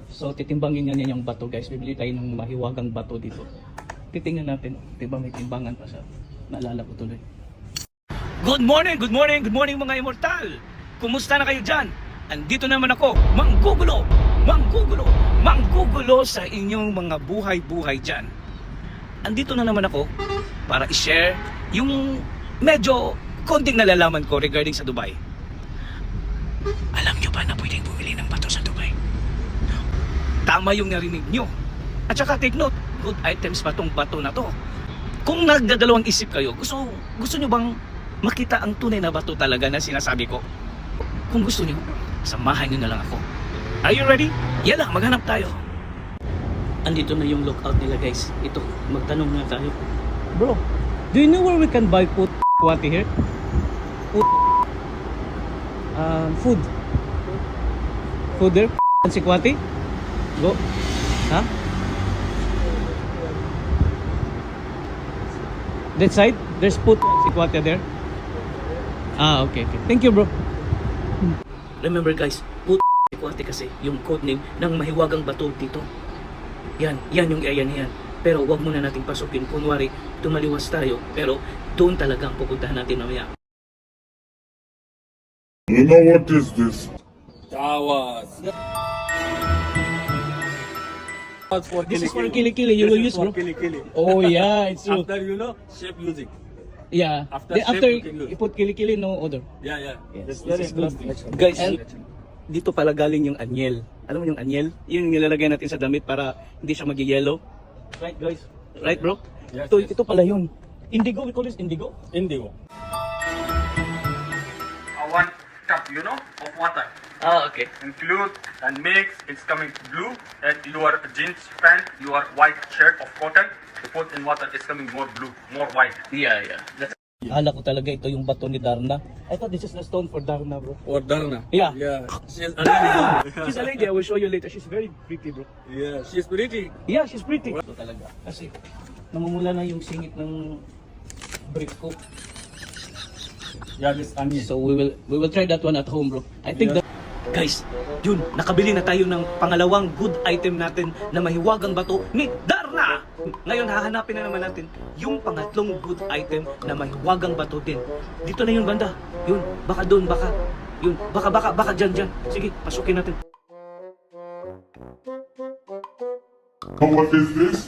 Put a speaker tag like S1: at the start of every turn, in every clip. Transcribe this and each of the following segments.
S1: So titimbangin niya yung bato guys. Bibili tayo ng mahiwagang bato dito. Titingnan natin. Diba may timbangan pa sa naalala ko tuloy. Good morning, good morning, good morning mga immortal. Kumusta na kayo dyan? Andito naman ako, manggugulo sa inyong mga buhay-buhay dyan. Andito na naman ako para i-share yung medyo konting nalalaman ko regarding sa Dubai. Alam nyo ba na pwedeng bumili ng bato sa Dubai? Tama yung narinig nyo. At saka take note, good items pa tong bato na to. Kung nagdadalawang isip kayo, gusto nyo bang makita ang tunay na bato talaga na sinasabi ko? Kung gusto nyo, samahan nyo na lang ako. Are you ready? Yala, maghanap tayo. Andito na yung lookout nila guys. Ito, magtanong na tayo. Bro, do you know where we can buy puti here? Food. Food there? Sikwati? Go. Huh? That side? There's sikwati there? Okay. Thank you bro. Remember guys, sikwati kasi yung code name ng mahiwagang bato dito. Yan yung area niyan. Pero wag muna nating pasukin. Kunwari, tumaliwas tayo. Pero doon talagang pupuntahan natin mamaya.
S2: You know what is this?
S3: Tawas.
S1: This is for kili-kili. You will use bro?
S3: Kili-kili.
S1: Oh yeah, it's true.
S3: After shape music.
S1: Yeah.
S3: After
S1: Then
S3: shape,
S1: after
S3: you can use.
S1: you put kili-kili, no odor.
S3: Yeah.
S1: Yes,
S3: That's very
S1: this is good.
S3: interesting.
S1: Guys, dito pala galing yung anyel. Alam mo yung anyel? Yun yung nilalagay natin sa damit para hindi siya mag-yellow. Right guys? Right bro?
S3: Yes, yes.
S1: Ito pala yun. Indigo, we call this indigo?
S3: Indigo.
S4: One cup, of water.
S1: Okay.
S4: Include and mix. It's coming blue, and your jeans pant, your white shirt of cotton. You put in water. It's coming more blue, more white.
S1: Yeah. Akala ko talaga ito yung bato ni Darna. I thought this is the stone for Darna, bro.
S3: Or Darna.
S1: Yeah.
S3: She's a lady.
S1: She's a lady. I will show you later. She's very pretty, bro.
S3: Yeah, she's pretty.
S1: Yeah, she's pretty. Ito talaga. Kasi namumula na yung singit ng brick ko.
S3: Yeah, this onion.
S1: So we will try that one at home, bro. I think that guys, yun, nakabili na tayo ng pangalawang good item natin na mahiwagang bato ni Darna. Ngayon hahanapin na naman natin yung pangatlong good item na mahiwagang bato din. Dito na yun banda. Yun, baka doon, baka yun, baka dyan. Sige, pasukin natin.
S2: What is this?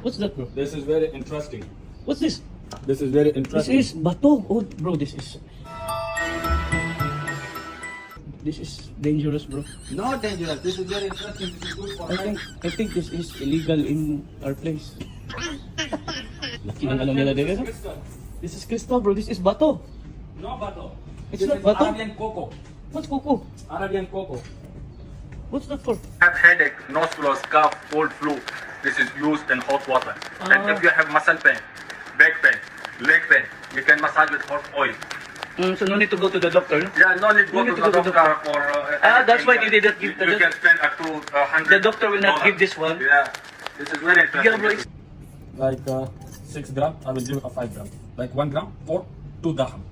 S1: What's that, bro?
S3: This is very interesting.
S1: What's this?
S3: This is very
S1: This
S3: interesting.
S1: is bato. Oh, bro, this is dangerous, bro.
S3: Not dangerous. This is very interesting. This is good for
S1: I think this is illegal in our place. Laki ng ano nila dito.
S3: Crystal.
S1: This is crystal, bro. This is bato.
S3: No bato.
S1: It's
S3: This
S1: not
S3: is
S1: bato?
S3: Arabian cocoa.
S1: What's coco?
S3: Arabian cocoa.
S1: What's that for?
S4: Have headache, nose flu, cough, cold flu. This is used in hot water. And if you have muscle pain, back pain, leg pain, you can massage with hot oil.
S1: So no need to go to the doctor, no?
S4: Yeah, no need
S1: No
S4: go
S1: need
S4: to
S1: to
S4: the
S1: go to the
S4: doctor for.
S1: That's why they
S4: anything.
S1: did not give the
S4: You can spend up to $100.
S1: The doctor will not give this one.
S4: Yeah, this is very interesting.
S1: Yeah, bro.
S3: Like 6 gram, I will give you a 5 gram. Like 1 gram for 2 dirham.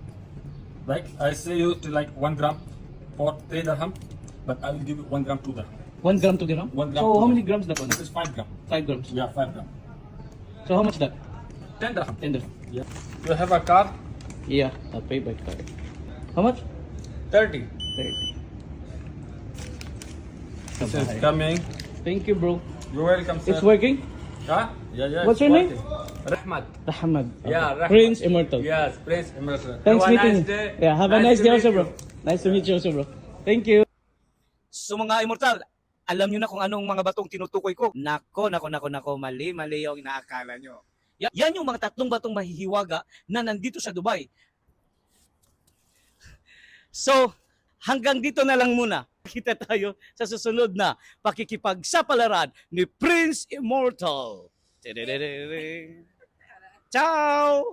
S3: Like I say you to like 1 gram for 3 dirham, but I will give you 1 gram 2 dirham.
S1: 1 gram to dirham?
S3: 1 gram.
S1: So how many grams that one?
S3: This is 5 gram.
S1: 5 grams.
S3: Yeah, 5 gram.
S1: So how much that?
S3: 10 dirham.
S1: 10 dirham.
S3: Yeah. You have a card?
S1: Yeah, I'll pay by card. How much?
S3: 30.
S1: 30.
S3: This is coming.
S1: Thank you, bro.
S3: You're welcome, sir.
S1: It's working?
S3: Huh? Yeah.
S1: What's
S3: it's
S1: your name?
S3: working. Rahmat.
S1: Rahmad.
S3: Yeah, Rahmat.
S1: Prince Immortal.
S3: Yes, Prince Emerson.
S1: Thanks
S3: Have a
S1: meeting
S3: nice
S1: you.
S3: day.
S1: Yeah, have a nice
S3: to
S1: day
S3: meet
S1: also, bro.
S3: you.
S1: Nice to meet you also, bro. Thank you. So mga immortal, alam nyo na kung anong mga batong tinutukoy ko. Nako, mali yung inaakala nyo. Yan yung mga tatlong batong mahihiwaga na nandito sa Dubai. So, hanggang dito na lang muna. Kita tayo sa susunod na pakikipagsapalaran ni Prince Immortal. Ciao!